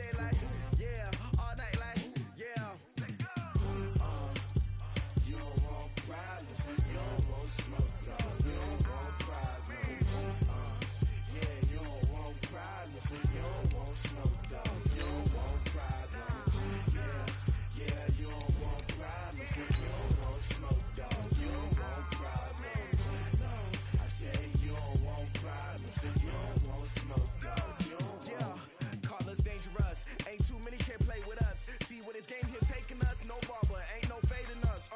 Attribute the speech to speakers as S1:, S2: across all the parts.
S1: day like, yeah, all night like, yeah. You don't want problems, you don't want smoke, no. You don't want problems, yeah, you don't want problems, you don't want smoke, dog. You don't want problems, yeah, you don't want problems, you don't want smoke, dog. You don't want problems, no. I say you don't want problems, you don't want smoke, dog. You don't want. Call us dangerous, ain't too many can play with us. See what this game here taking us, no barber, ain't no fading us.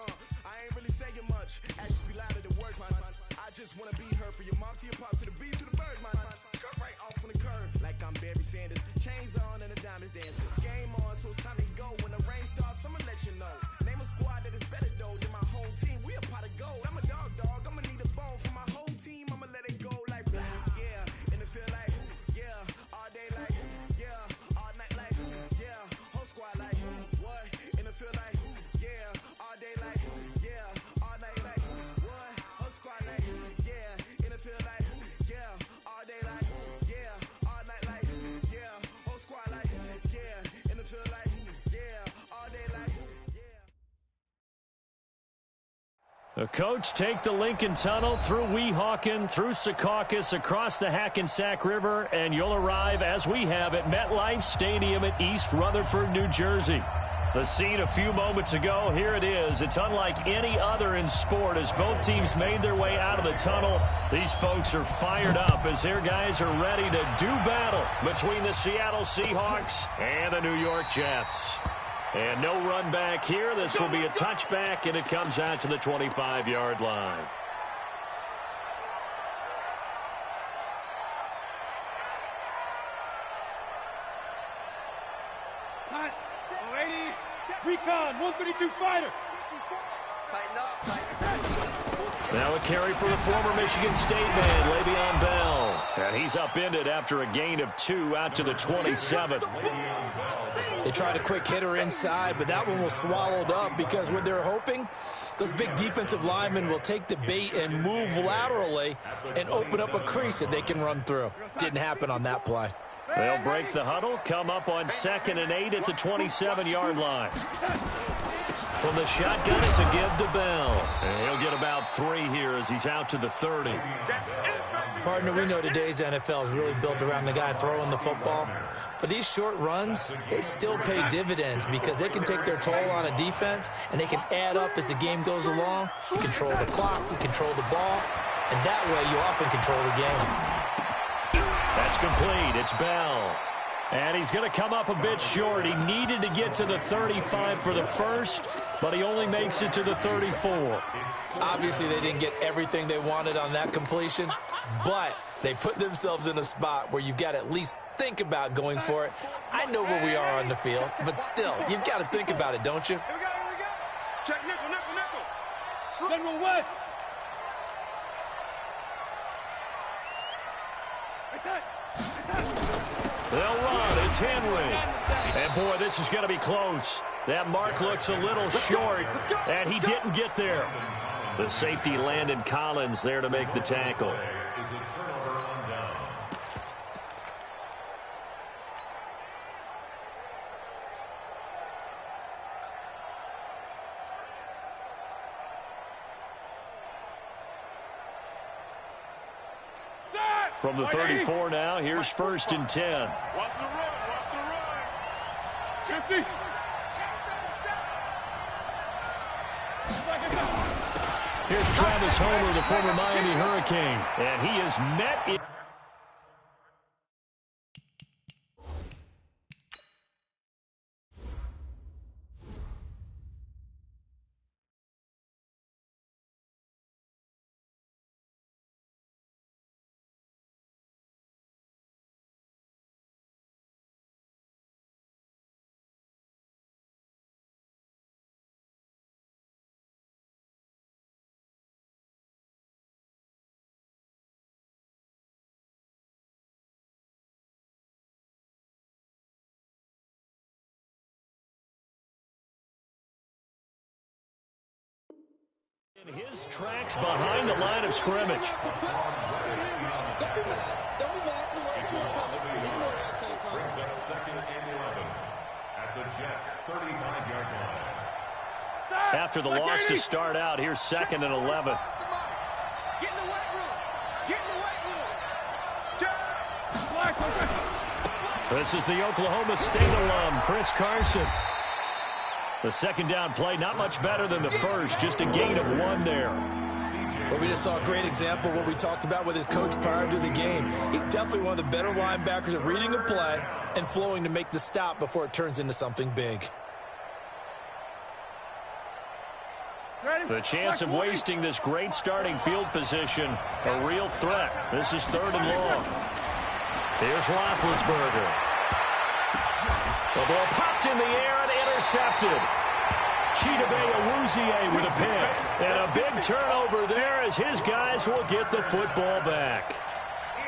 S1: I ain't really saying much, actions be louder than words, man. I just wanna be heard, for your mom to your pop, to the beat, to the bird, man. Cut right off on the curb, like I'm Barry Sanders. Chains on and the diamonds dancing. Game on, so it's time to go. When the rain starts, I'ma let you know. Name a squad that is better though than my home team. We a pot of gold. I'm a dog, I'ma need a bone for my whole team. I'ma let it go like, yeah, and it feel like, yeah, all day like, yeah, all night like, yeah, whole squad like, what? And it feel like, yeah, all day like, yeah, all night like, what? Whole squad like, yeah, and it feel like, yeah, all day like, yeah, all night like, yeah, whole squad like, yeah, and it feel like, yeah, all day like, yeah.
S2: The coach take the Lincoln Tunnel through Weehawken, through Secaucus, across the Hackensack River, and you'll arrive, as we have, at MetLife Stadium at East Rutherford, New Jersey. The scene a few moments ago, here it is. It's unlike any other in sport as both teams made their way out of the tunnel. These folks are fired up as their guys are ready to do battle between the Seattle Seahawks and the New York Jets. And no run back here. This will be a touchback, and it comes out to the 25-yard line.
S3: Recon, 132 fighter.
S2: Now a carry for the former Michigan State man, Le'Veon Bell. And he's upended after a gain of 2 out to the 27.
S4: They tried a quick hitter inside, but that one was swallowed up because what they're hoping, those big defensive linemen will take the bait and move laterally and open up a crease that they can run through. Didn't happen on that play.
S2: They'll break the huddle, come up on 2nd and 8 at the 27-yard line. From the shotgun, it's a give to Bell. And he'll get about 3 here as he's out to the 30.
S4: Partner, we know today's NFL is really built around the guy throwing the football. But these short runs, they still pay dividends because they can take their toll on a defense and they can add up as the game goes along. You control the clock, you control the ball, and that way you often control the game.
S2: That's complete. It's Bell. And he's going to come up a bit short. He needed to get to the 35 for the first, but he only makes it to the 34.
S4: Obviously, they didn't get everything they wanted on that completion, but they put themselves in a spot where you've got to at least think about going for it. I know where we are on the field, but still, you've got to think about it, don't you?
S3: Here we go. Check nickel. General West.
S2: They'll run. It's Henry. And, boy, this is going to be close. That mark looks a little short, and he didn't get there. The safety, Landon Collins, there to make the tackle. From the 34 now, here's 1st and 10.
S3: Watch the run. Shifty.
S2: Here's Travis Homer, the former Miami Hurricane, and he is met in. In his tracks behind the line of scrimmage.
S5: At the Jets' 35-yard line.
S2: After the loss to start out, here's 2nd and 11.
S3: Get in the weight room. Get in the weight room.
S2: This is the Oklahoma State alum, Chris Carson. The second down play, not much better than the first, just a gain of 1 there.
S4: Well, we just saw a great example of what we talked about with his coach prior to the game. He's definitely one of the better linebackers at reading a play and flowing to make the stop before it turns into something big.
S2: The chance of wasting this great starting field position, a real threat. This is 3rd and long. Here's Roethlisberger. The ball popped in the air and intercepted. Chidobe Awuzie with a pick. And a big turnover there as his guys will get the football back.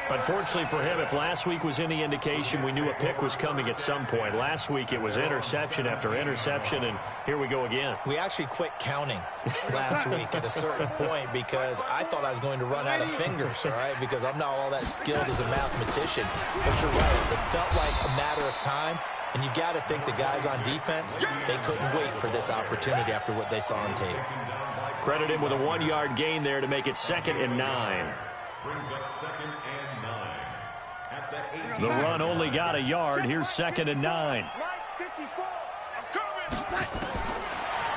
S2: Unfortunately for him, if last week was any indication, we knew a pick was coming at some point. Last week it was interception after interception, and here we go again.
S4: We actually quit counting last week at a certain point because I thought I was going to run out of fingers, all right, because I'm not all that skilled as a mathematician. But you're right. It felt like a matter of time, and you got to think the guys on defense, they couldn't wait for this opportunity after what they saw on tape.
S2: Credit him with a 1-yard gain there to make it 2nd and 9.
S5: Brings up 2nd and 9. At the 18.
S2: The run only got a yard. Here's 2nd and 9.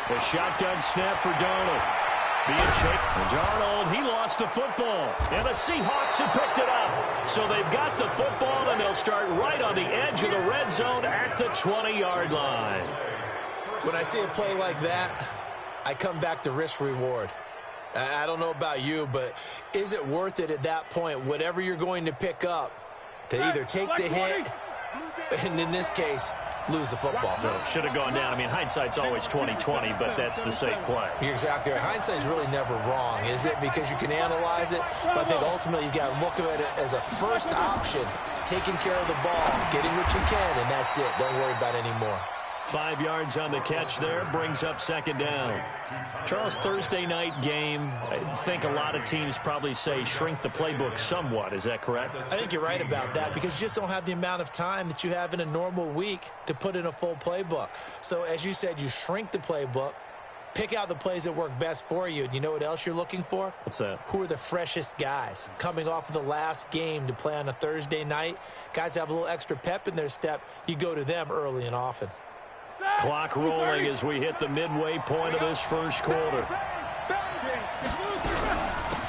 S2: The shotgun snap for Darnold. Being shaken. Darnold, he lost the football. And the Seahawks have picked it up. So they've got the football, and they'll start right on the edge of the red zone at the 20-yard line.
S4: When I see a play like that, I come back to risk-reward. I don't know about you, but is it worth it at that point, whatever you're going to pick up, to either take the hit, and in this case, lose the football?
S2: Should have gone down. I mean, hindsight's always 20/20, but that's the safe play.
S4: You're exactly right. Hindsight's really never wrong, is it? Because you can analyze it, but I think ultimately you got to look at it as a first option, taking care of the ball, getting what you can, and that's it. Don't worry about any more.
S2: 5 yards on the catch there, brings up 2nd down. Charles, Thursday night game, I think a lot of teams probably say shrink the playbook somewhat. Is that correct?
S4: I think you're right about that because you just don't have the amount of time that you have in a normal week to put in a full playbook. So as you said, you shrink the playbook, pick out the plays that work best for you. And you know what else you're looking for?
S2: What's that?
S4: Who are the freshest guys coming off of the last game to play on a Thursday night? Guys have a little extra pep in their step. You go to them early and often.
S2: Clock rolling as we hit the midway point of this first quarter.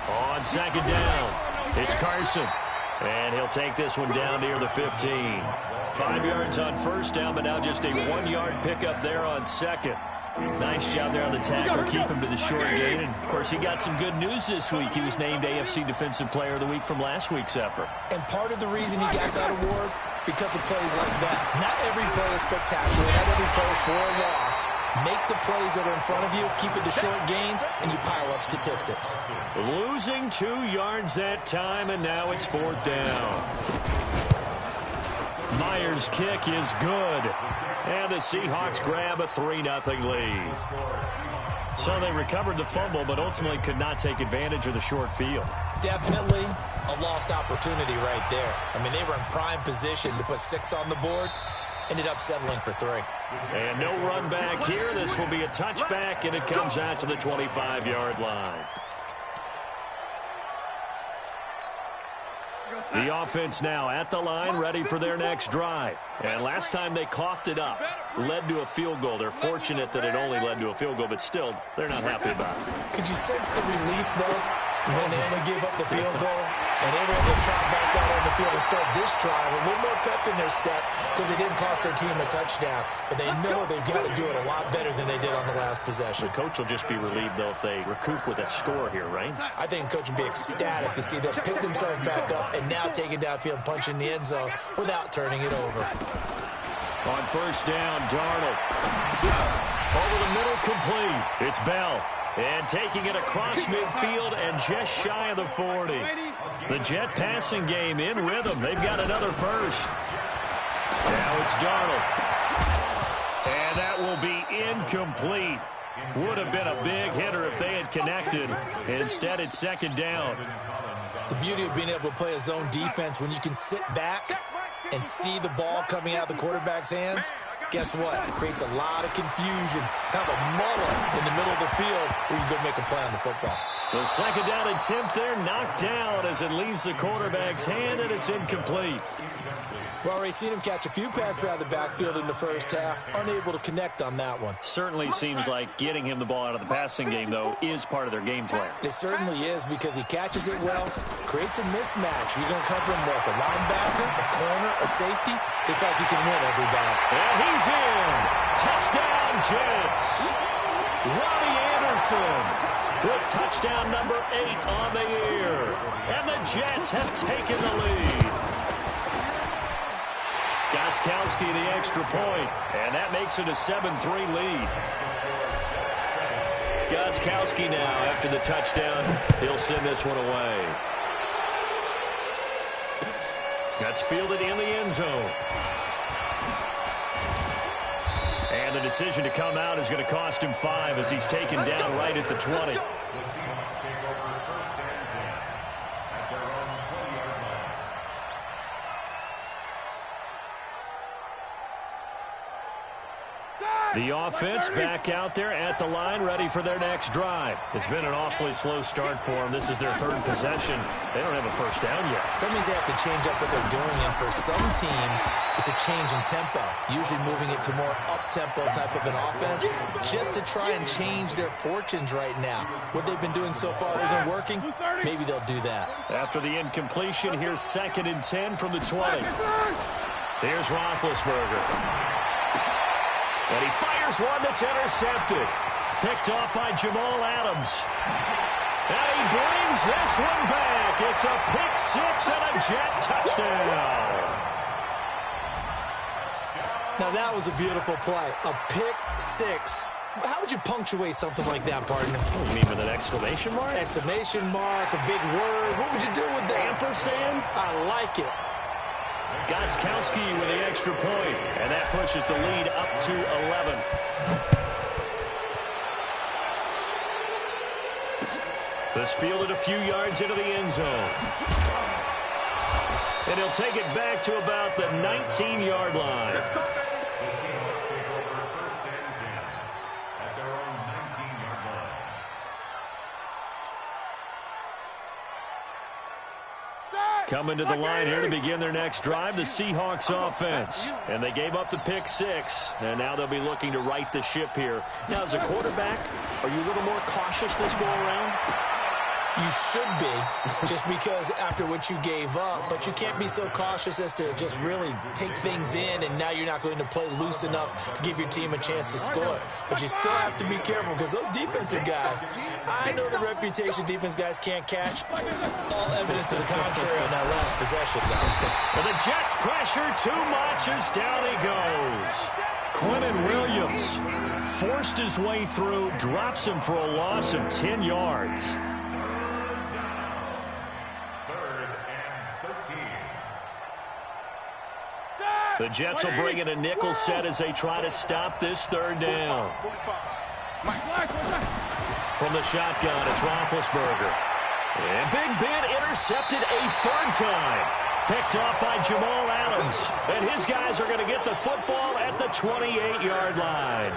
S2: On 2nd down, it's Carson. And he'll take this one down near the 15. 5 yards on 1st down, but now just a 1-yard pickup there on 2nd. Nice job there on the tackle, keep him to the short gain. And, of course, he got some good news this week. He was named AFC Defensive Player of the Week from last week's effort.
S4: And part of the reason he got that award, because of plays like that. Not every play is spectacular. Not every play is for a loss. Make the plays that are in front of you, keep it to short gains, and you pile up statistics.
S2: Losing 2 yards that time, and now it's 4th down. Myers' kick is good. And the Seahawks grab a 3-0 lead. So they recovered the fumble, but ultimately could not take advantage of the short field.
S4: Definitely a lost opportunity right there. I mean, they were in prime position to put 6 on the board. Ended up settling for 3.
S2: And no run back here. This will be a touchback, and it comes out to the 25-yard line. The offense now at the line, ready for their next drive. And last time they coughed it up, led to a field goal. They're fortunate that it only led to a field goal, but still, they're not happy about it.
S4: Could you sense the relief, though, when they only gave up the field goal? And they were able to trot back out on the field and start this drive with a little more pep in their step because they didn't cost their team a touchdown. But they know they've got to do it a lot better than they did on the last possession.
S2: The coach will just be relieved, though, if they recoup with a score here, right?
S4: I think coach will be ecstatic to see them pick themselves back up and now take it downfield and punch in the end zone without turning it over.
S2: On 1st down, Darnold. Over the middle, complete. It's Bell. And taking it across midfield and just shy of the 40. The Jet passing game in rhythm. They've got another first. Now it's Darnold. And that will be incomplete. Would have been a big hitter if they had connected. Instead, it's 2nd down.
S4: The beauty of being able to play a zone defense when you can sit back and see the ball coming out of the quarterback's hands, guess what? It creates a lot of confusion, kind of a muddle in the middle of the field where you go make a play on the football.
S2: The second down attempt there knocked down as it leaves the quarterback's hand, and it's incomplete.
S4: We've already seen him catch a few passes out of the backfield in the first half, unable to connect on that one.
S2: Certainly seems like getting him the ball out of the passing game, though, is part of their game plan.
S4: It certainly is, because he catches it well, creates a mismatch. You're going to cover him like a linebacker, a corner, a safety. They feel like he can win every battle.
S2: And he's in. Touchdown, Jets. Robbie Anderson with touchdown number 8 on the year. And the Jets have taken the lead. Gostkowski the extra point, and that makes it a 7-3 lead. Gostkowski now, after the touchdown, he'll send this one away. That's fielded in the end zone. And the decision to come out is going to cost him 5 as he's taken down right at the 20. The offense back out there at the line, ready for their next drive. It's been an awfully slow start for them. This is their 3rd possession. They don't have a first down yet.
S4: So that means they have to change up what they're doing, and for some teams, it's a change in tempo, usually moving it to more up-tempo type of an offense, just to try and change their fortunes right now. What they've been doing so far isn't working. Maybe they'll do that.
S2: After the incompletion, here's 2nd and 10 from the 20. Here's Roethlisberger. And he fires one that's intercepted. Picked off by Jamal Adams. And he brings this one back. It's a pick 6 and a Jet touchdown.
S4: Now that was a beautiful play. A pick 6. How would you punctuate something like that, partner?
S2: Oh, you mean with an exclamation mark?
S4: Exclamation mark, a big word. What would you do with that?
S2: Ampersand?
S4: I like it.
S2: Gostkowski with the extra point, and that pushes the lead up to 11. This fielded a few yards into the end zone. And he'll take it back to about the 19-yard line.
S5: The Seahawks take over 1st and 10 at their own 19-yard line.
S2: Coming to the line here to begin their next drive, the Seahawks offense. And they gave up the pick 6, and now they'll be looking to right the ship here. Now, as a quarterback, are you a little more cautious this go around?
S4: You should be, just because after what you gave up, but you can't be so cautious as to just really take things in, and now you're not going to play loose enough to give your team a chance to score. But you still have to be careful, because those defensive guys, I know the reputation defense guys can't catch. All evidence to the contrary on that last possession, though.
S2: Well, the Jets pressure too much as down he goes. Quinnen Williams forced his way through, drops him for a loss of 10 yards. The Jets will bring in a nickel set as they try to stop this 3rd down. From the shotgun, it's Roethlisberger. And Big Ben intercepted a 3rd time. Picked off by Jamal Adams. And his guys are going to get the football at the 28-yard line.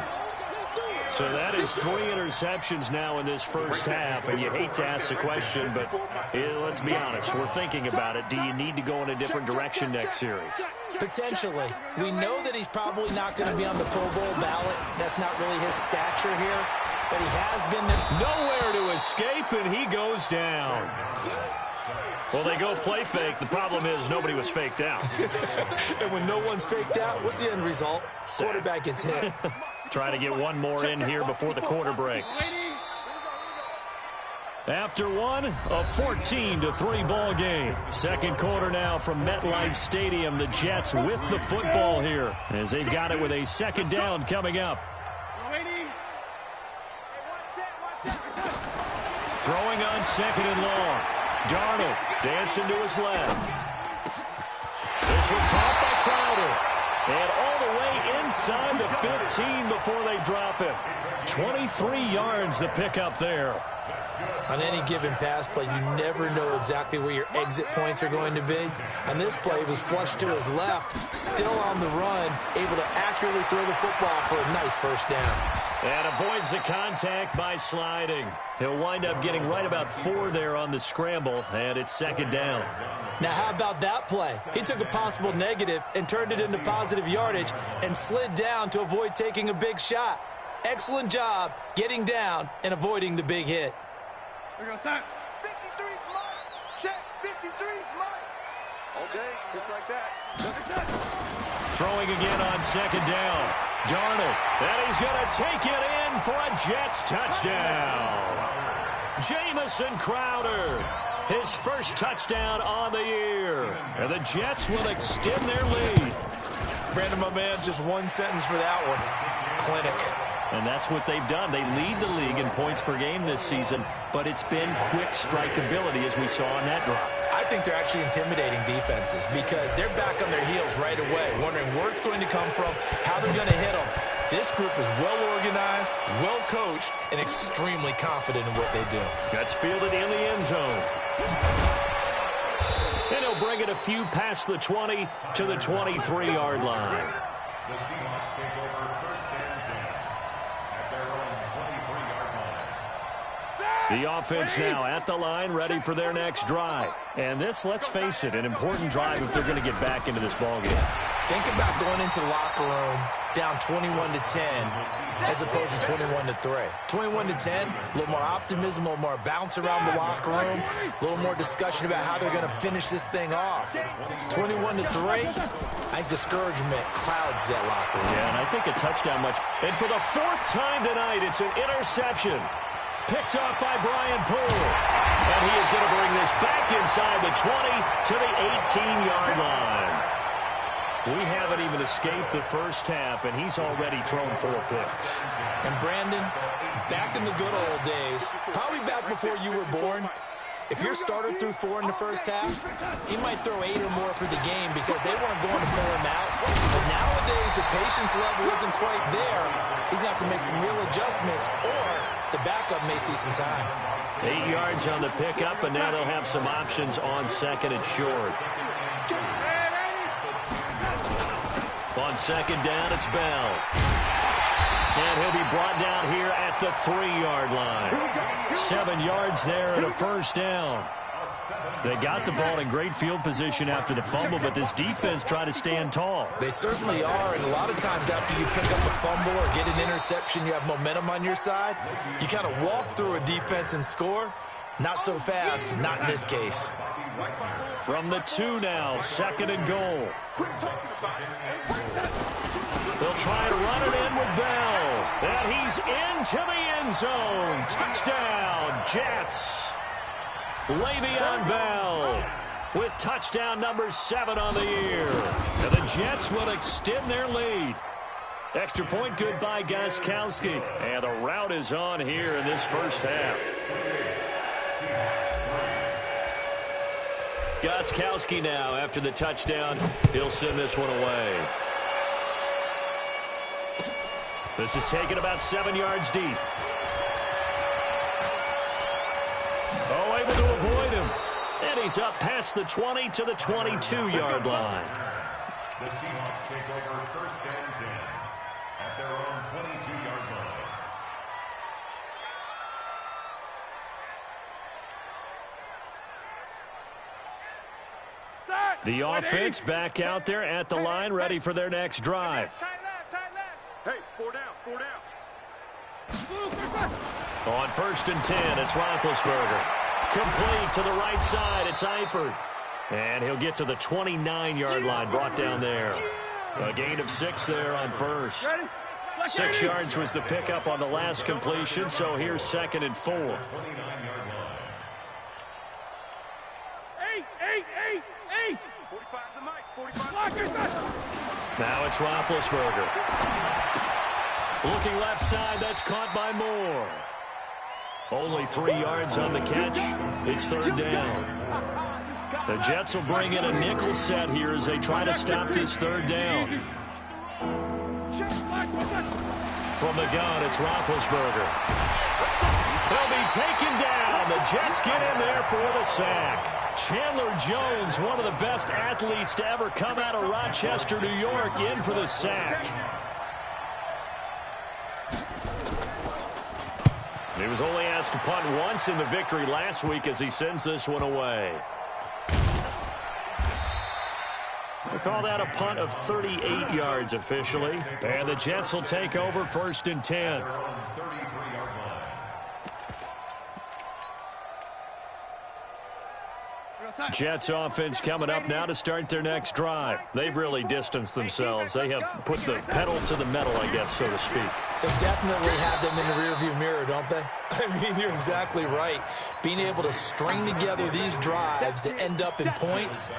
S2: So that is 3 interceptions now in this first half, and you hate to ask the question, but let's be honest, we're thinking about it. Do you need to go in a different direction next series?
S4: Potentially. We know that he's probably not going to be on the Pro Bowl ballot. That's not really his stature here, but he has been
S2: nowhere to escape, and he goes down. Well, they go play fake. The problem is nobody was faked out.
S4: And when no one's faked out, what's the end result? Quarterback gets hit.
S2: Try to get one more in here before the quarter breaks. After one, a 14-3 ball game. Second quarter now from MetLife Stadium. The Jets with the football here as they've got it with a 2nd down coming up. Throwing on 2nd and long. Darnold dancing to his left. This one caught by Crowder. And all the way inside the 15 before they drop him. 23 yards the pickup there.
S4: On any given pass play, you never know exactly where your exit points are going to be. On this play, he was flushed to his left, still on the run, able to accurately throw the football for a nice first down.
S2: And avoids the contact by sliding. He'll wind up getting right about 4 there on the scramble, and it's second down.
S4: Now, how about that play? He took a possible negative and turned it into positive yardage and slid down to avoid taking a big shot. Excellent job getting down and avoiding the big hit.
S3: We're going to sign. 53's mine. Check. 53's mine. All day, just like that. Just like that.
S2: Throwing again on second down. Darnold, and he's going to take it in for a Jets touchdown. Jamison Crowder, his first touchdown on the year. And the Jets will extend their lead.
S4: Brandon, my man, just one sentence for that one. Clinic.
S2: And that's what they've done. They lead the league in points per game this season, but it's been quick strikeability as we saw on that drive.
S4: I think they're actually intimidating defenses because they're back on their heels right away, wondering where it's going to come from, how they're going to hit them. This group is well-organized, well-coached, and extremely confident in what they do.
S2: That's fielded in the end zone. And he'll bring it a few past the 20 to the 23-yard line.
S5: The Seahawks take over first and 10 at their own 23-yard line.
S2: The offense now at the line, ready for their next drive. And this, let's face it, an important drive if they're going to get back into this ballgame.
S4: Think about going into the locker room down 21-10 as opposed to 21-3. 21-10, a little more optimism, a little more bounce around the locker room, a little more discussion about how they're going to finish this thing off. 21-3, I think discouragement clouds that locker room.
S2: Yeah, and I think a touchdown much. And for the 4th time tonight, it's an interception. Picked off by Brian Poole. And he is going to bring this back inside the 20 to the 18-yard line. We haven't even escaped the first half, and he's already thrown 4 picks.
S4: And Brandon, back in the good old days, probably back before you were born, if your starter threw 4 in the first half, he might throw 8 or more for the game because they weren't going to pull him out. But nowadays, the patience level isn't quite there. He's going to have to make some real adjustments, or the backup may see some time.
S2: 8 yards on the pickup, and now they'll have some options on second and short. On second down, it's Bell. And he'll be brought down here at the 3-yard line. 7 yards there and a first down. They got the ball in great field position after the fumble, but this defense tried to stand tall.
S4: They certainly are, and a lot of times after you pick up a fumble or get an interception, you have momentum on your side. You kind of walk through a defense and score. Not so fast, not in this case.
S2: From the 2 now, second and goal. They'll try to run it in with Bell. And he's into the end zone. Touchdown, Jets. Le'Veon Bell with touchdown number 7 on the year. And the Jets will extend their lead. Extra point good by Gostkowski. And the route is on here in this first half. Gostkowski now after the touchdown. He'll send this one away. This is taken about 7 yards deep. Oh, able to avoid him. And he's up past the 20 to the 22-yard line.
S5: The Seahawks take over first and 10 at their own 22-yard line.
S2: The offense back out there at the line, ready for their next drive.
S3: Hey, 4 down, 4 down.
S2: On first and 10, it's Roethlisberger. Complete to the right side, it's Eifert. And he'll get to the 29-yard line, brought down there. A gain of 6 there on first. 6 yards was the pickup on the last completion, so here's second and 4.
S5: 29-yard line.
S3: 8. 45's the mic, 45's the mic.
S2: Now it's Roethlisberger. Looking left side, that's caught by Moore. Only 3 yards on the catch. It's third down. The Jets will bring in a nickel set here as they try to stop this third down. From the gun, it's Roethlisberger. He'll be taken down. The Jets get in there for the sack. Chandler Jones, one of the best athletes to ever come out of Rochester, New York, in for the sack. He was only asked to punt once in the victory last week as he sends this one away. They call that a punt of 38 yards officially. And the Jets will take over 1st and 10. Jets offense coming up now to start their next drive. They've really distanced themselves. They have put the pedal to the metal, I guess, so to speak.
S4: So definitely have them in the rearview mirror, don't they? I mean, you're exactly right. Being able to string together these drives that end up in points,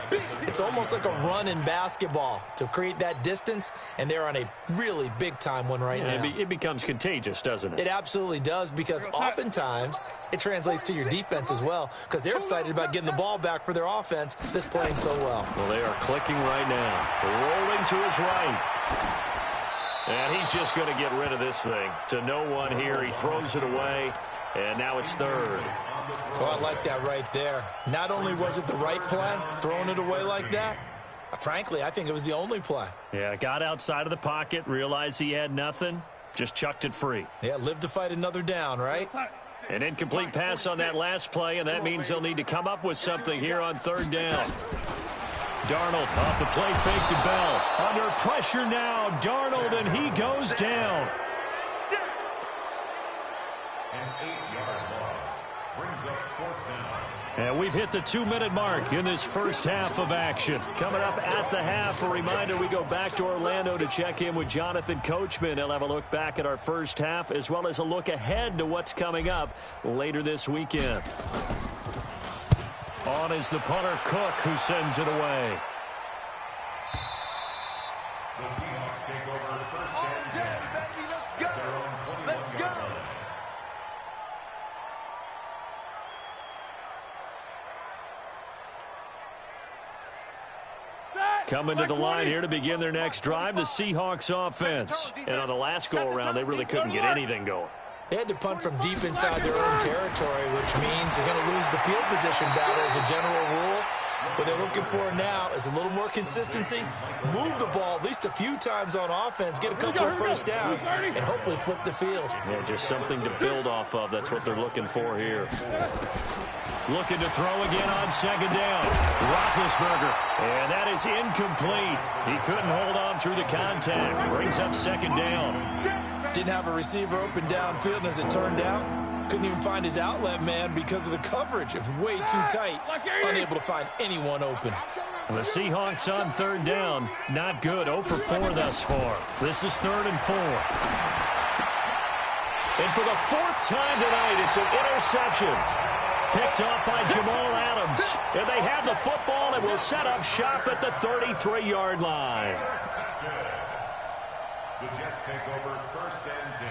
S4: it's almost like a run in basketball to create that distance, and they're on a really big-time one right now.
S2: It becomes contagious, doesn't it?
S4: It absolutely does, because oftentimes it translates to your defense as well, because they're excited about getting the ball back for their offense that's playing so well.
S2: Well, they are clicking right now. Rolling to his right. And he's just going to get rid of this thing. To no one here. He throws it away, and now it's 3rd.
S4: Oh, I like that right there. Not only was it the right play, throwing it away like that, frankly, I think it was the only play.
S2: Yeah, got outside of the pocket, realized he had nothing, just chucked it free.
S4: Yeah, live to fight another down, right?
S2: An incomplete pass on that last play, and that means they'll need to come up with something here on 3rd down. Darnold off the play fake to Bell. Under pressure now, Darnold, and he goes down.
S5: An 8-yard loss brings up 4th down.
S2: And we've hit the 2-minute mark in this first half of action. Coming up at the half, a reminder, we go back to Orlando to check in with Jonathan Coachman. He'll have a look back at our first half, as well as a look ahead to what's coming up later this weekend. On is the punter, Cook, who sends it away.
S5: The Seahawks take over 1st and 10 at their own 21-yard line.
S2: Coming to the line here to begin their next drive, the Seahawks offense. And on the last go-around, they really couldn't get anything going.
S4: They had to punt from deep inside their own territory, which means you're going to lose the field position battle as a general rule. What they're looking for now is a little more consistency, move the ball at least a few times on offense, get a couple of first downs, and hopefully flip the field.
S2: Yeah, just something to build off of. That's what they're looking for here. Looking to throw again on 2nd down. Roethlisberger, and that is incomplete. He couldn't hold on through the contact. Brings up 2nd down.
S4: Didn't have a receiver open downfield, and as it turned out, couldn't even find his outlet man because of the coverage. It was way too tight, unable to find anyone open.
S2: The Seahawks on 3rd down, not good. 0 for 4 thus far. This is 3rd and 4. And for the 4th time tonight, it's an interception. Picked off by Jamal Adams. And they have the football and will set up shop at the 33-yard line.
S5: The Jets take over 1st and 10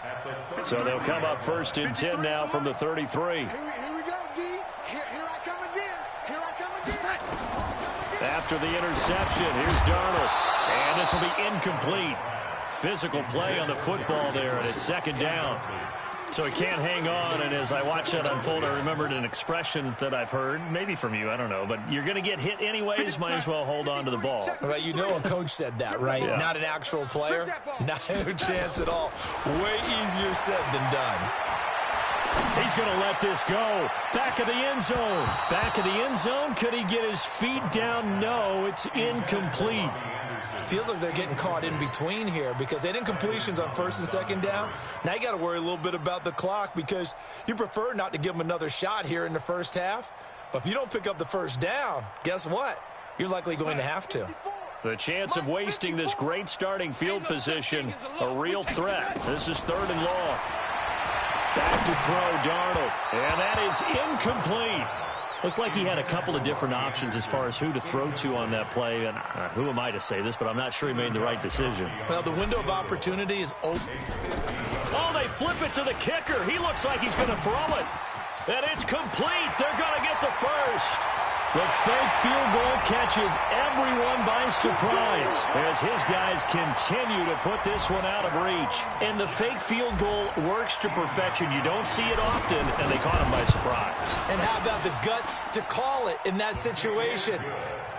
S5: at the
S2: So they'll come up 1st and 10 now from the 33.
S3: Here we go, D. Here I come again. Here I come again.
S2: After the interception, here's Darnold. And this will be incomplete. Physical play on the football there, and it's 2nd down. So he can't hang on, and as I watch that unfold, I remembered an expression that I've heard, maybe from you, I don't know, but you're going to get hit anyways, might as well hold on to the ball.
S4: Right, you know a coach said that, right?
S2: Yeah.
S4: Not an actual player. Not a chance at all. Way easier said than done.
S2: He's going to let this go. Back of the end zone. Back of the end zone. Could he get his feet down? No, it's incomplete.
S4: Feels like they're getting caught in between here because they had incompletions on 1st and 2nd down. Now you got to worry a little bit about the clock because you prefer not to give them another shot here in the first half. But if you don't pick up the 1st down, guess what? You're likely going to have to.
S2: The chance of wasting this great starting field position, a real threat. This is 3rd and long. Back to throw, Darnold. And that is incomplete. Looked like he had a couple of different options as far as who to throw to on that play. And who am I to say this, but I'm not sure he made the right decision.
S4: Well, the window of opportunity is open.
S2: Oh, they flip it to the kicker. He looks like he's going to throw it. And it's complete. They're going to get the first. The fake field goal catches everyone by surprise as his guys continue to put this one out of reach. And the fake field goal works to perfection. You don't see it often, and they caught him by surprise.
S4: And how about the guts to call it in that situation?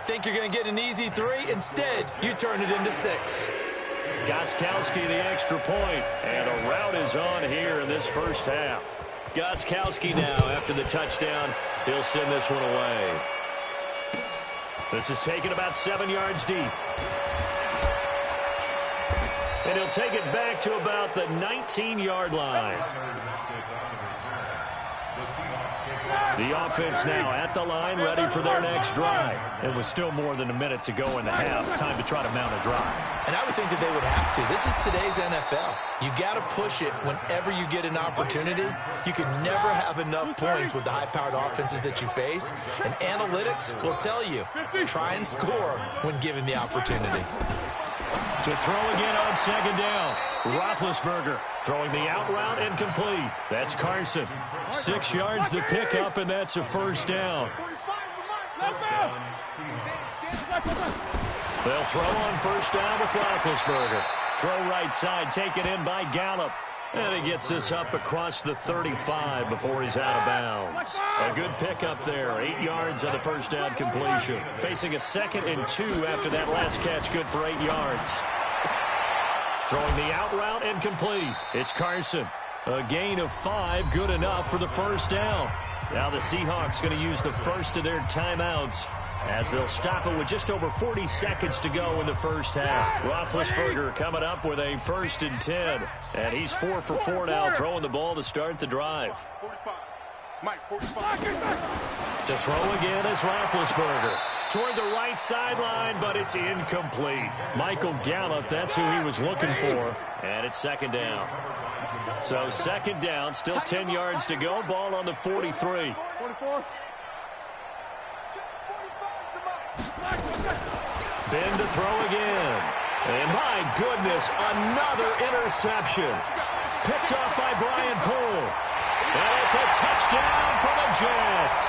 S4: Think you're going to get an easy 3? Instead, you turn it into 6.
S2: Gostkowski the extra point, and a rout is on here in this first half. Gostkowski now, after the touchdown, he'll send this one away. This is taken about 7 yards deep. And he'll take it back to about the 19-yard line. The offense now at the line, ready for their next drive. It was still more than a minute to go in the half. Time to try to mount a drive.
S4: And I would think that they would have to. This is today's NFL. You got to push it whenever you get an opportunity. You can never have enough points with the high-powered offenses that you face. And analytics will tell you, try and score when given the opportunity.
S2: To throw again on second down. Roethlisberger throwing the out route incomplete. That's Carson. 6 yards the pickup, and that's a first down. They'll throw on first down with Roethlisberger. Throw right side, taken in by Gallup. And he gets this up across the 35 before he's out of bounds. A good pickup there. 8 yards on the first down completion. Facing a 2nd and 2 after that last catch, good for 8 yards. Throwing the out route incomplete. It's Carson. A gain of 5, good enough for the first down. Now the Seahawks going to use the first of their timeouts as they'll stop it with just over 40 seconds to go in the first half. Roethlisberger coming up with a 1st and 10. And he's 4 for 4 now, throwing the ball to start the drive.
S3: 45. Mike, 45.
S2: To throw again is Roethlisberger. Toward the right sideline, but it's incomplete. Michael Gallup, that's who he was looking for. And it's 2nd down. So 2nd down, still 10 yards to go. Ball on the 43.
S3: 44.
S2: Ben to throw again. And my goodness, another interception. Picked off by Brian Poole. And it's a touchdown for the Jets.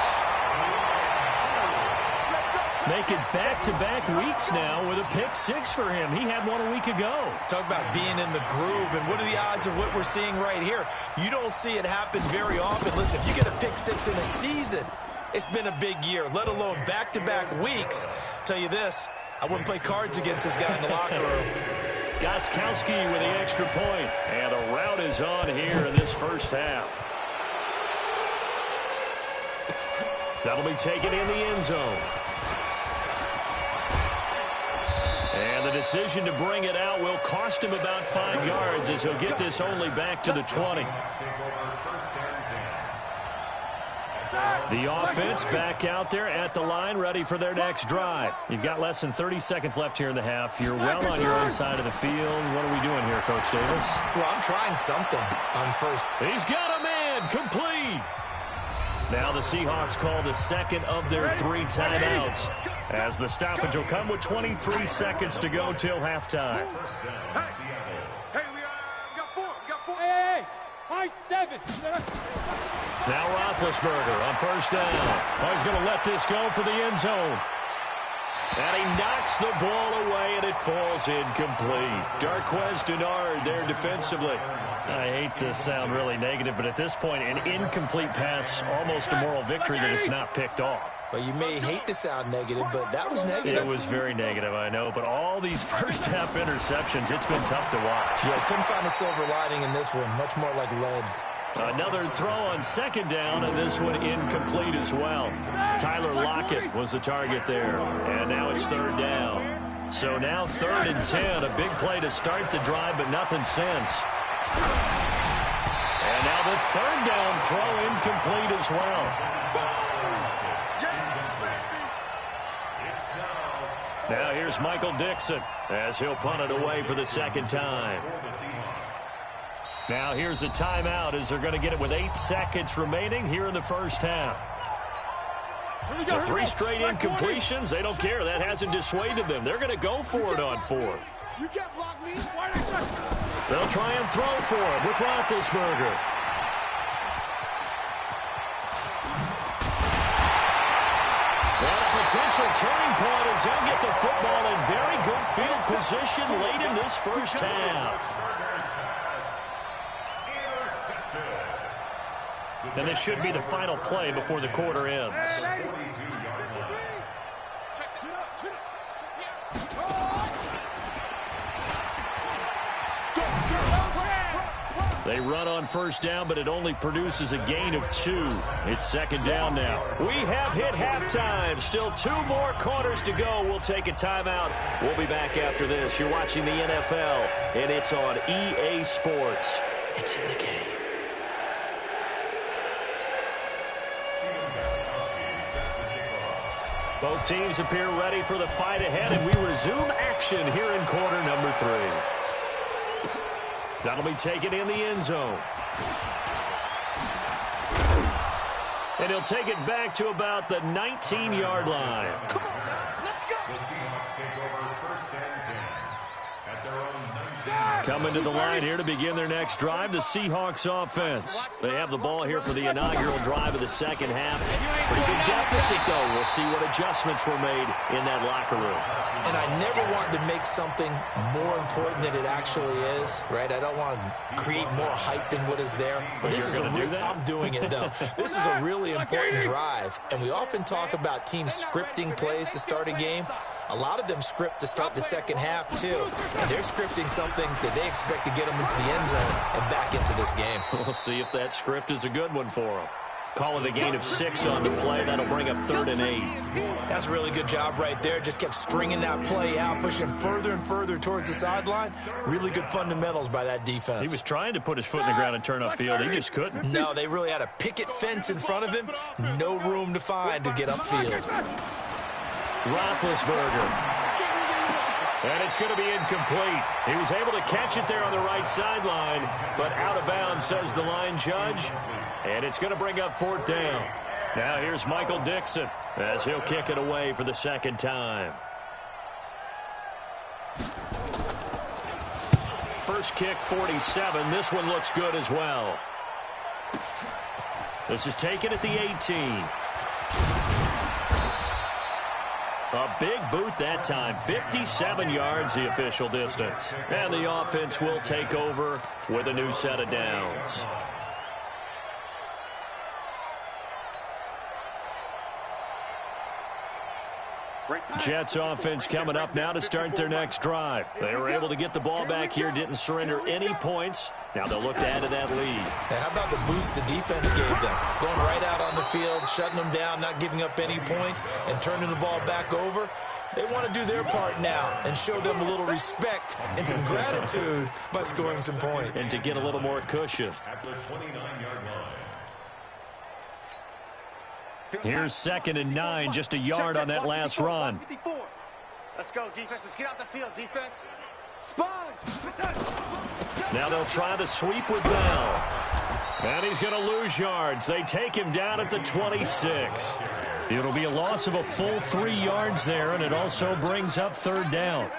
S2: Make it back-to-back weeks now with a pick 6 for him. He had one a week ago.
S4: Talk about being in the groove, and what are the odds of what we're seeing right here? You don't see it happen very often. Listen, if you get a pick 6 in a season, it's been a big year, let alone back-to-back weeks. Tell you this, I wouldn't play cards against this guy in the locker room.
S2: Gostkowski with the extra point. And a rout is on here in this first half. That'll be taken in the end zone. And the decision to bring it out will cost him about 5 yards as he'll get this only back to the 20. The offense back out there at the line, ready for their next drive. You've got less than 30 seconds left here in the half. You're well on your own side of the field. What are we doing here, Coach Davis?
S4: Well, I'm trying something on first.
S2: He's got a man, complete. Now the Seahawks call the 2nd of their 3 timeouts, as the stoppage will come with 23 seconds to go till halftime.
S3: Hey, we got 4. Hey, high 7.
S2: Now Roethlisberger on first down. Oh, he's going to let this go for the end zone. And he knocks the ball away, and it falls incomplete. Darqueze Dennard there defensively. I hate to sound really negative, but at this point, an incomplete pass, almost a moral victory that it's not picked off.
S4: Well, you may hate to sound negative, but that was negative.
S2: It was very negative, I know. But all these first-half interceptions, it's been tough to watch.
S4: Yeah, couldn't find a silver lining in this one. Much more like lead.
S2: Another throw on 2nd down, and this one incomplete as well. Tyler Lockett was the target there, and now it's 3rd down. So now 3rd and 10, a big play to start the drive, but nothing since. And now the 3rd down throw incomplete as well. Now here's Michael Dixon as he'll punt it away for the 2nd time. Now here's a timeout as they're going to get it with 8 seconds remaining here in the first half. The 3 straight incompletions, they don't care. That hasn't dissuaded them. They're going to go for it on 4th.
S3: You can't block me.
S2: They'll try and throw for it with Roethlisberger. And crucial turning point as they'll get the football in very good field position late in this first half. And this should be the final play before the quarter ends. They run on first down, but it only produces a gain of 2. It's second down now. We have hit halftime. Still 2 more quarters to go. We'll take a timeout. We'll be back after this. You're watching the NFL, and it's on EA Sports. It's in the game. Both teams appear ready for the fight ahead, and we resume action here in quarter number 3. That'll be taken in the end zone. And he'll take it back to about the 19-yard line.
S3: Come on, let's go.
S5: The Seahawks take over first and 10 at their own 19.
S2: Coming to the line here to begin their next drive, the Seahawks offense. They have the ball here for the inaugural drive of the second half. Pretty big deficit, though. We'll see what adjustments were made in that locker room.
S4: And I never want to make something more important than it actually is, right? I don't want to create more hype than what is there. But this is I'm doing it, though. This is a really important drive. And we often talk about teams scripting plays to start a game. A lot of them script to start the second half, too. And they're scripting something that they expect to get them into the end zone and back into this game.
S2: We'll see if that script is a good one for them. Call it a gain of 6 on the play. That'll bring up 3rd and 8.
S4: That's a really good job right there. Just kept stringing that play out, pushing further and further towards the sideline. Really good fundamentals by that defense.
S2: He was trying to put his foot in the ground and turn upfield. He just couldn't.
S4: No, they really had a picket fence in front of him. No room to find to get upfield.
S2: Roethlisberger. And it's going to be incomplete. He was able to catch it there on the right sideline, but out of bounds, says the line judge. And it's going to bring up 4th down. Now here's Michael Dixon as he'll kick it away for the second time. First kick, 47. This one looks good as well. This is taken at the 18. A big boot that time. 57 yards the official distance. And the offense will take over with a new set of downs. Jets offense coming up now to start their next drive. They were able to get the ball back here, didn't surrender any points. Now they'll look to add to that lead.
S4: Hey, how about the boost the defense gave them? Going right out on the field, shutting them down, not giving up any points, and turning the ball back over. They want to do their part now and show them a little respect and some gratitude by scoring some points.
S2: And to get a little more cushion.
S5: At the 29-yard line.
S2: Here's 2nd and 9, just a yard on that last run.
S3: Let's go, defense. Let's get out the field, defense. Sponge!
S2: Now they'll try the sweep with Bell. And he's going to lose yards. They take him down at the 26. It'll be a loss of a full 3 yards there, and it also brings up 3rd down.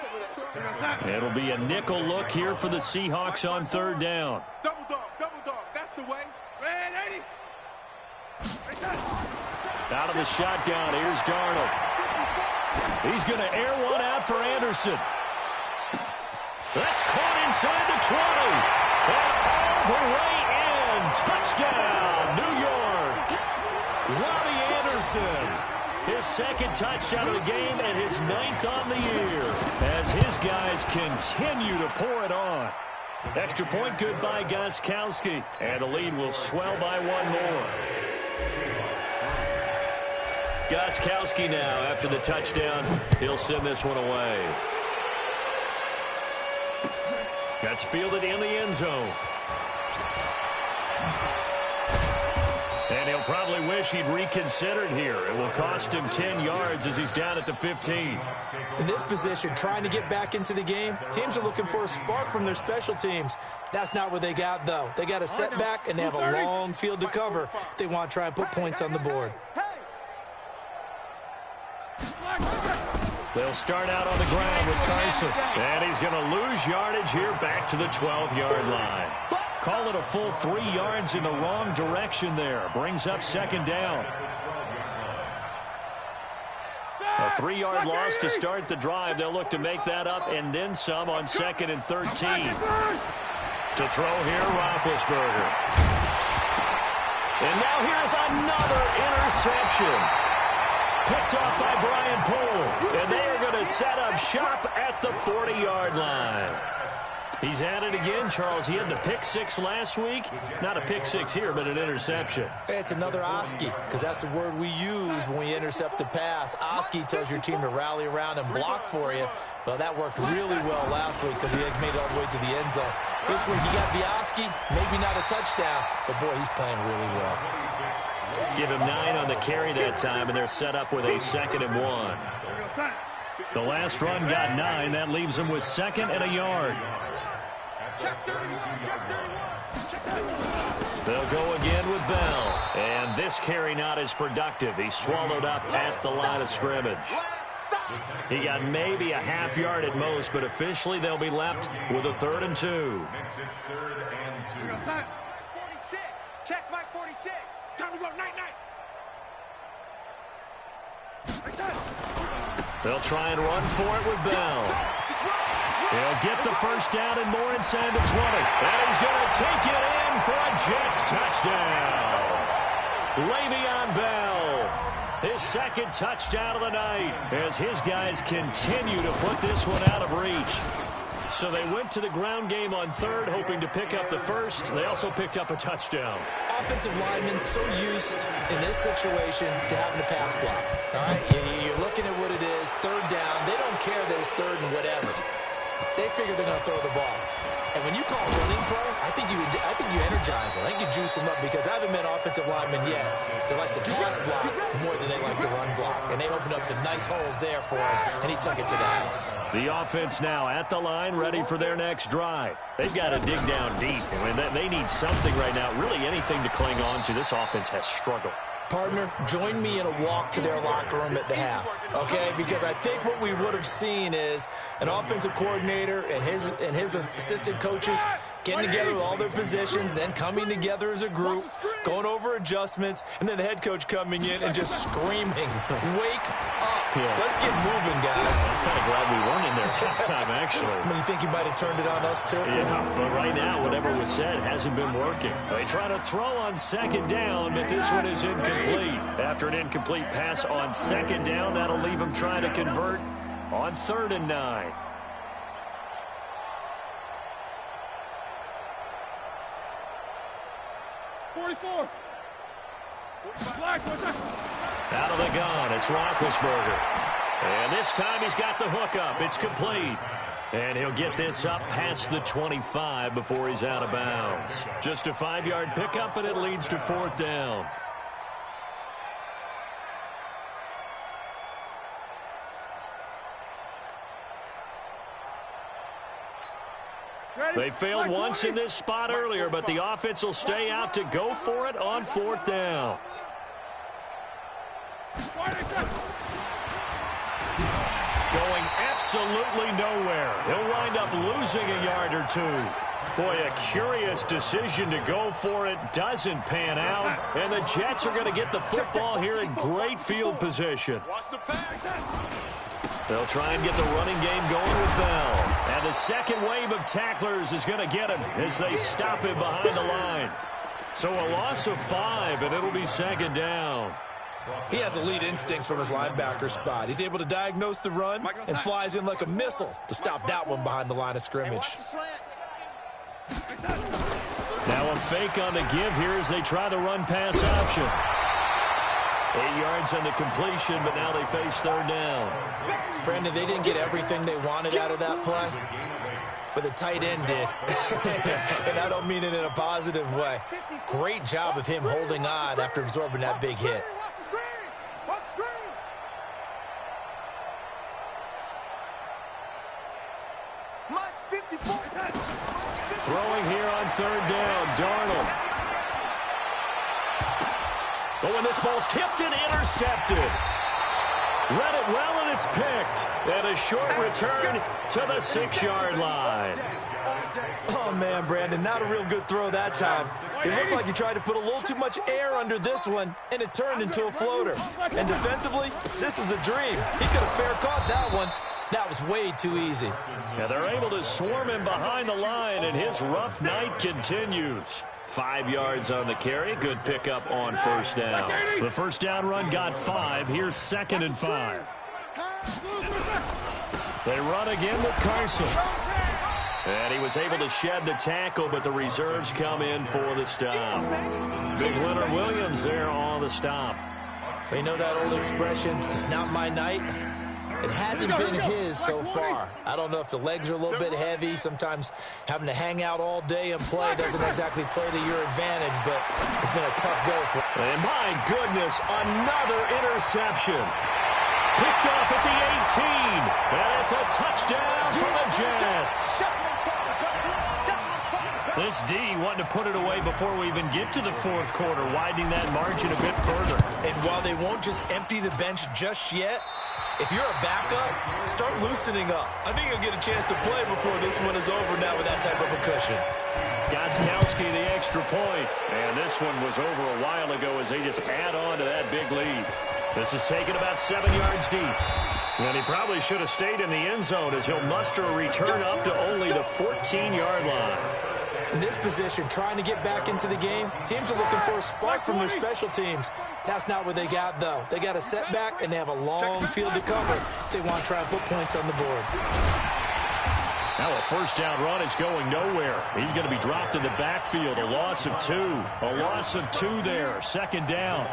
S2: It'll be a nickel look here for the Seahawks on 3rd down.
S3: Double dog. That's the way. Red 80.
S2: Out of the shotgun, here's Darnold. He's going to air one out for Anderson. That's caught inside the 20. And all the way in. Touchdown, New York. Robbie Anderson. His 2nd touchdown of the game and his 9th on the year as his guys continue to pour it on. Extra point good by Gostkowski. And the lead will swell by 1 more. Gostkowski now, after the touchdown, he'll send this one away. That's fielded in the end zone. And he'll probably wish he'd reconsidered here. It will cost him 10 yards as he's down at the 15.
S4: In this position, trying to get back into the game, teams are looking for a spark from their special teams. That's not what they got, though. They got a setback, and they have a long field to cover if they want to try and put points on the board.
S2: They'll start out on the ground with Carson. And he's going to lose yardage here back to the 12-yard line. Call it a full 3 yards in the wrong direction there. Brings up 2nd down. A A 3-yard loss to start the drive. They'll look to make that up and then some on 2nd and 13. To throw here, Roethlisberger. And now here's another interception. Picked off by Brian Poole. And they are going to set up shop at the 40-yard line. He's had it again, Charles. He had the pick 6 last week. Not a pick 6 here, but an interception.
S4: It's another Oski, because that's the word we use when we intercept a pass. Oski tells your team to rally around and block for you. Well, that worked really well last week because he had made it all the way to the end zone. This week, he got the Oski, maybe not a touchdown, but, boy, he's playing really well.
S2: Give him 9 on the carry that time, and they're set up with a 2nd and 1. The last run got 9. That leaves him with 2nd and a yard. They'll go again with Bell. And this carry not as productive. He's swallowed up at the line of scrimmage. He got maybe a half yard at most, but officially they'll be left with a 3rd and 2.
S3: 46. Check Mike 46. Time to go. Night.
S2: They'll try and run for it with Bell. He'll get the first down and more inside the 20. And he's going to take it in for a Jets touchdown. Le'Veon Bell, his 2nd touchdown of the night as his guys continue to put this one out of reach. So they went to the ground game on 3rd, hoping to pick up the 1st. They also picked up a touchdown.
S4: Offensive linemen so used in this situation to having a pass block. All right, you're looking at what it is, 3rd down. They don't care that it's 3rd and whatever. They figure they're going to throw the ball. And when you call a running play, I think you energize them. I think you juice them up because I haven't met offensive linemen yet that likes to pass block more than they like to run block. And they opened up some nice holes there for him, and he took it to the house.
S2: The offense now at the line, ready for their next drive. They've got to dig down deep. I mean, they need something right now, really anything to cling on to. This offense has struggled.
S4: Partner, join me in a walk to their locker room at the half, okay? Because I think what we would have seen is an offensive coordinator and his assistant coaches getting together with all their positions, then coming together as a group, going over adjustments, and then the head coach coming in and just screaming, "Wake up. Let's get moving, guys."
S2: I'm kind of glad we weren't in there halftime, actually.
S4: I mean, you think he might have turned it on us, too?
S2: Yeah, but right now, whatever was said hasn't been working. They try to throw on 2nd down, but this one is incomplete. After an incomplete pass on 2nd down, that'll leave him trying to convert on 3rd and 9. Out of the gun, it's Roethlisberger. And this time he's got the hook up. It's complete. And he'll get this up past the 25 before he's out of bounds. Just a 5-yard pickup, and it leads to 4th down. They failed once in this spot earlier, but the offense will stay out to go for it on 4th down. Going absolutely nowhere. He'll wind up losing a yard or 2. Boy, a curious decision to go for it. Doesn't pan out. And the Jets are going to get the football here in great field position. They'll try and get the running game going with Bell. And the second wave of tacklers is going to get him as they stop him behind the line. So a loss of 5, and it'll be 2nd down.
S4: He has elite instincts from his linebacker spot. He's able to diagnose the run and flies in like a missile to stop that one behind the line of scrimmage.
S2: Now a fake on the give here as they try the run-pass option. 8 yards on the completion, but now they face 3rd down.
S4: Brandon, they didn't get everything they wanted out of that play, but the tight end did. And I don't mean it in a positive way. Great job of him holding on after absorbing that big hit.
S2: Throwing here on 3rd down, Darnold. Oh, and this ball's tipped and intercepted. Read it well, and it's picked. And a short return to the 6-yard line.
S4: Oh, man, Brandon, not a real good throw that time. It looked like he tried to put a little too much air under this one, and it turned into a floater. And defensively, this is a dream. He could have fair caught that one. That was way too easy.
S2: Yeah, they're able to swarm him behind the line, and his rough night continues. 5 yards on the carry. Good pickup on first down. The first down run got 5. Here's 2nd and 5. They run again with Carson. And he was able to shed the tackle, but the reserves come in for the stop. Big Leonard Williams there on the stop.
S4: You know that old expression, it's not my night? It hasn't been his so far. I don't know if the legs are a little bit heavy. Sometimes having to hang out all day and play doesn't exactly play to your advantage, but it's been a tough go for him.
S2: And my goodness, another interception. Picked off at the 18. And it's a touchdown for the Jets. This D wanting to put it away before we even get to the fourth quarter, widening that margin a bit further.
S4: And while they won't just empty the bench just yet, if you're a backup, start loosening up. I think you'll get a chance to play before this one is over now with that type of a cushion.
S2: Gostkowski the extra point. And this one was over a while ago as they just add on to that big lead. This is taken about 7 yards deep. And he probably should have stayed in the end zone as he'll muster a return up to only the 14-yard line.
S4: In this position, trying to get back into the game, teams are looking for a spark from their special teams. That's not what they got, though. They got a setback, and they have a long field to cover if they want to try and put points on the board.
S2: Now a first down run is going nowhere. He's going to be dropped in the backfield. A loss of 2. A loss of 2 there. 2nd down.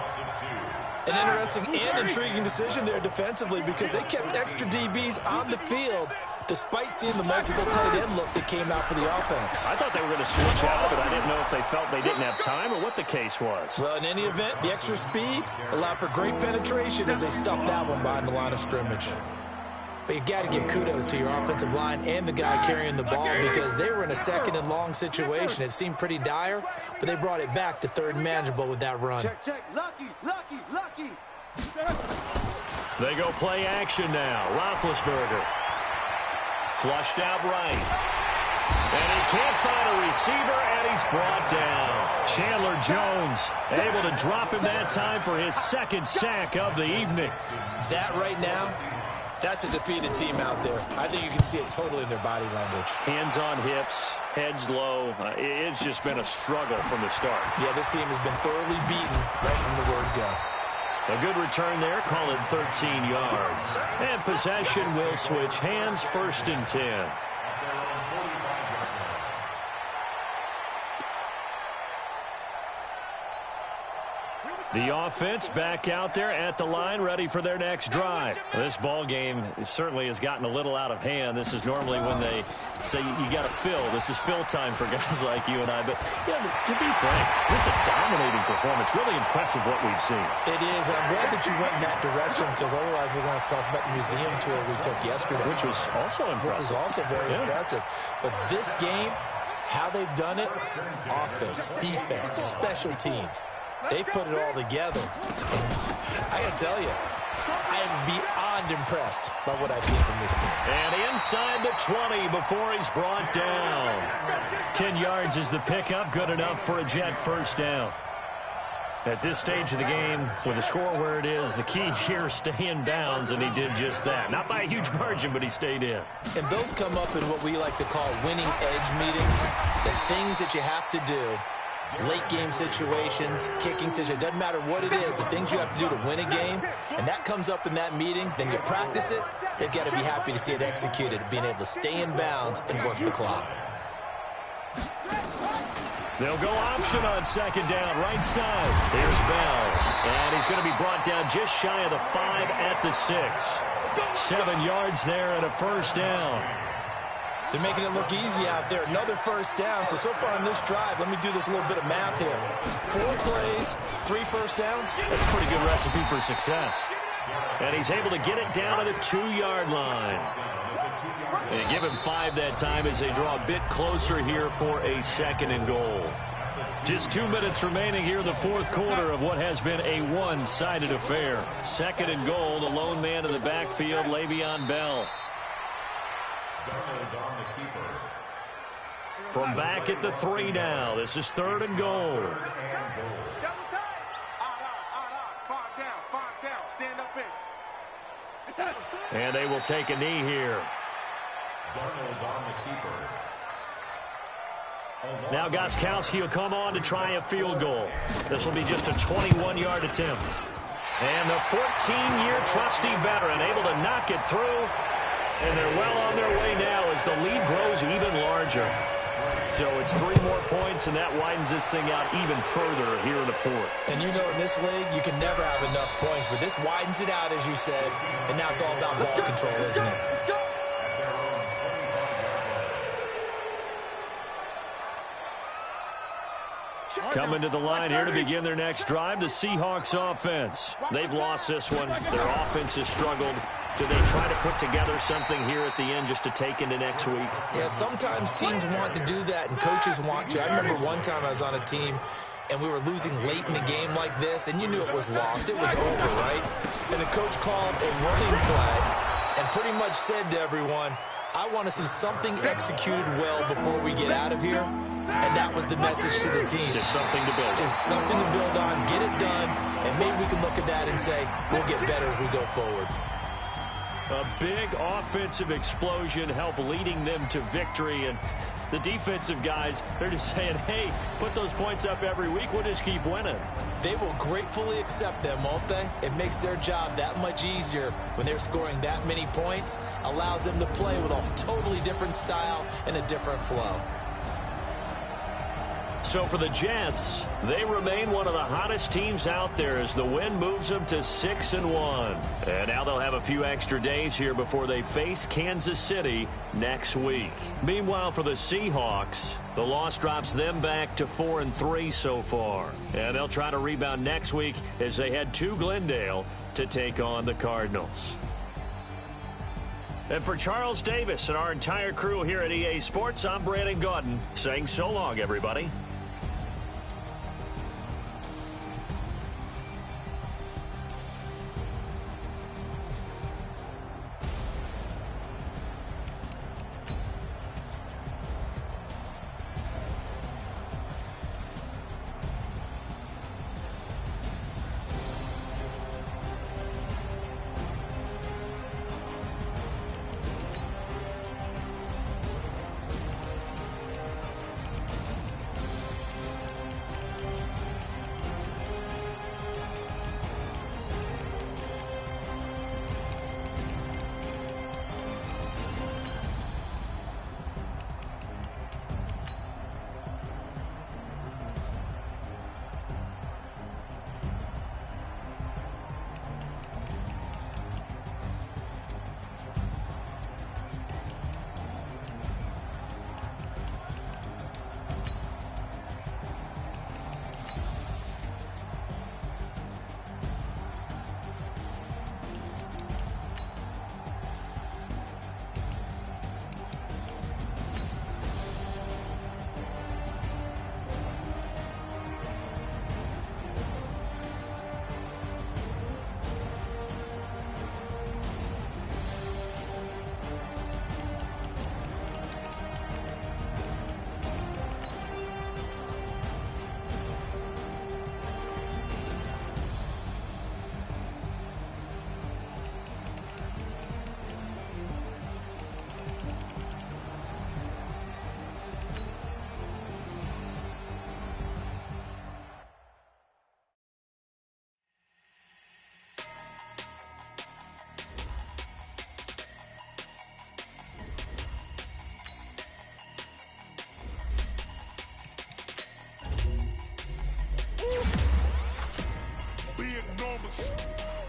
S4: An interesting and intriguing decision there defensively because they kept extra DBs on the field despite seeing the multiple tight end look that came out for the offense.
S2: I thought they were going to switch out, but I didn't know if they felt they didn't have time or what the case was.
S4: Well, in any event, the extra speed allowed for great penetration as they stuffed that one behind the line of scrimmage. But you got to give kudos to your offensive line and the guy carrying the ball because they were in a 2nd and long situation. It seemed pretty dire, but they brought it back to 3rd and manageable with that run.
S3: Check. Lucky.
S2: They go play action now. Roethlisberger. Flushed out right. And he can't find a receiver, and he's brought down. Chandler Jones able to drop him that time for his 2nd sack of the evening.
S4: That right now, that's a defeated team out there. I think you can see it totally in their body language.
S2: Hands on hips, heads low. It's just been a struggle from the start.
S4: Yeah, this team has been thoroughly beaten right from the word go.
S2: A good return there, call it 13 yards. And possession will switch hands, 1st and 10. The offense back out there at the line, ready for their next drive. This ball game certainly has gotten a little out of hand. This is normally when they say you got to fill. This is fill time for guys like you and I. But yeah, to be frank, just a dominating performance. Really impressive what we've seen.
S4: It is. I'm glad that you went in that direction because otherwise we're going to talk about the museum tour we took yesterday.
S2: Which was also impressive.
S4: Which was also very impressive. But this game, how they've done it, offense, defense, special teams. They put it all together. I got to tell you, I am beyond impressed by what I've seen from this team.
S2: And inside the 20 before he's brought down. 10 yards is the pickup. Good enough for a Jet first down. At this stage of the game, with the score where it is, the key here, stay in bounds, and he did just that. Not by a huge margin, but he stayed in.
S4: And those come up in what we like to call winning edge meetings. The things that you have to do. Late game situations, kicking situations, doesn't matter what it is, the things you have to do to win a game, and that comes up in that meeting, then you practice it, they've got to be happy to see it executed, being able to stay in bounds and work the clock.
S2: They'll go option on 2nd down, right side. Here's Bell, and he's going to be brought down just shy of the 5 at the 6. 7 yards there and a first down.
S4: They're making it look easy out there. Another first down. So far on this drive, let me do this little bit of math here. 4 plays, 3 first downs.
S2: That's a pretty good recipe for success. And he's able to get it down to the 2-yard line. And give him 5 that time as they draw a bit closer here for a 2nd and goal. Just 2 minutes remaining here in the fourth quarter of what has been a one-sided affair. 2nd and goal, the lone man in the backfield, Le'Veon Bell. From back at the 3 now. This is 3rd and goal. And they will take a knee here. Now Gostkowski will come on to try a field goal. This will be just a 21-yard attempt. And the 14-year trusty veteran able to knock it through. And they're well on their way now as the lead grows even larger. So it's 3 more points, and that widens this thing out even further here in the 4th.
S4: And you know in this league, you can never have enough points, but this widens it out, as you said, and now it's all about ball control, isn't it?
S2: Coming to the line here to begin their next drive, the Seahawks offense. They've lost this one. Their offense has struggled. Do they try to put together something here at the end just to take into next week?
S4: Yeah, sometimes teams want to do that, and coaches want to. I remember one time I was on a team, and we were losing late in the game like this, and you knew it was lost. It was over, right? And the coach called a running play and pretty much said to everyone, I want to see something executed well before we get out of here. And that was the message to the team.
S2: Just something to build on.
S4: Just something to build on, get it done, and maybe we can look at that and say, we'll get better as we go forward.
S2: A big offensive explosion helped leading them to victory. And the defensive guys, they're just saying, hey, put those points up every week. We'll just keep winning.
S4: They will gratefully accept them, won't they? It makes their job that much easier when they're scoring that many points. Allows them to play with a totally different style and a different flow.
S2: So for the Jets, they remain one of the hottest teams out there as the win moves them to 6-1. And now they'll have a few extra days here before they face Kansas City next week. Meanwhile, for the Seahawks, the loss drops them back to 4-3 so far. And they'll try to rebound next week as they head to Glendale to take on the Cardinals. And for Charles Davis and our entire crew here at EA Sports, I'm Brandon Gaudin saying so long, everybody.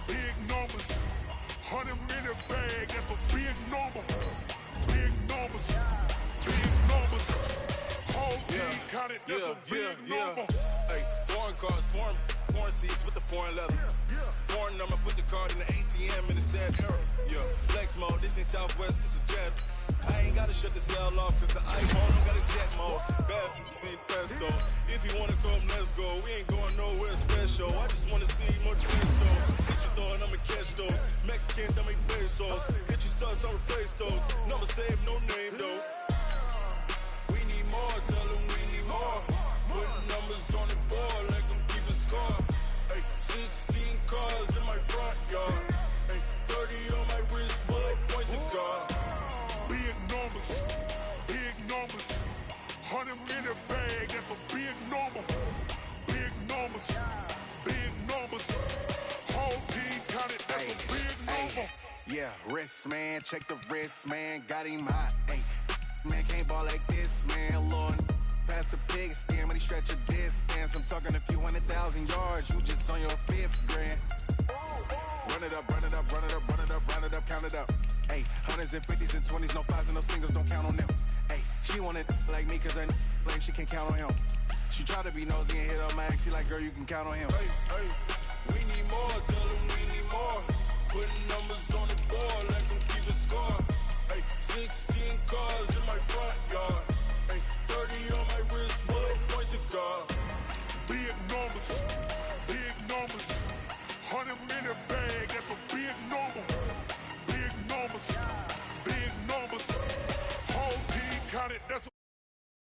S6: Big numbers, 100-minute bag, that's a big number. Big numbers, whole team counted, that's a big number.
S7: Hey, foreign cars, foreign seats with the foreign leather. Foreign number, put the card in the ATM in the sad era. Yeah, flex mode, this ain't Southwest, this is Jet. I ain't gotta shut the cell off, cause the iPhone don't got a jet mode. Bad ain't best though. If you wanna come, let's go. We ain't going nowhere special. I just wanna see more trends though. Hit your thought, I'ma catch those. Mexican, that make pesos. Hit your sauce, I'll replace those. Number saved, no name though. We need more
S6: the bag, that's a big number. Big numbers, big numbers. Whole team counted, that's a big number.
S8: Yeah, wrist man, check the wrist man, got him hot. Ay, man can't ball like this, man. Lord, past the big skin, when he stretch a distance. I'm talking a few 100,000 yards, you just on your 5th grand. Run it up, run it up, run it up, run it up, run it up, count it up. Ay, hundreds and 50s and 20s, no 5s and no singles, don't count on them. Ay, she want it like me, cause I blame she can't count on him. She try to be nosy and hit up my ex, she like, girl, you can count on him.
S7: Hey, hey, we need more, tell them we need more. Putting numbers on the board, let them keep a score. Hey, 16 cars in my front yard. Hey, 30 on my wrist, bullet point to God.
S6: Big numbers, big numbers. 100 in the bag, that's a big number. Big numbers,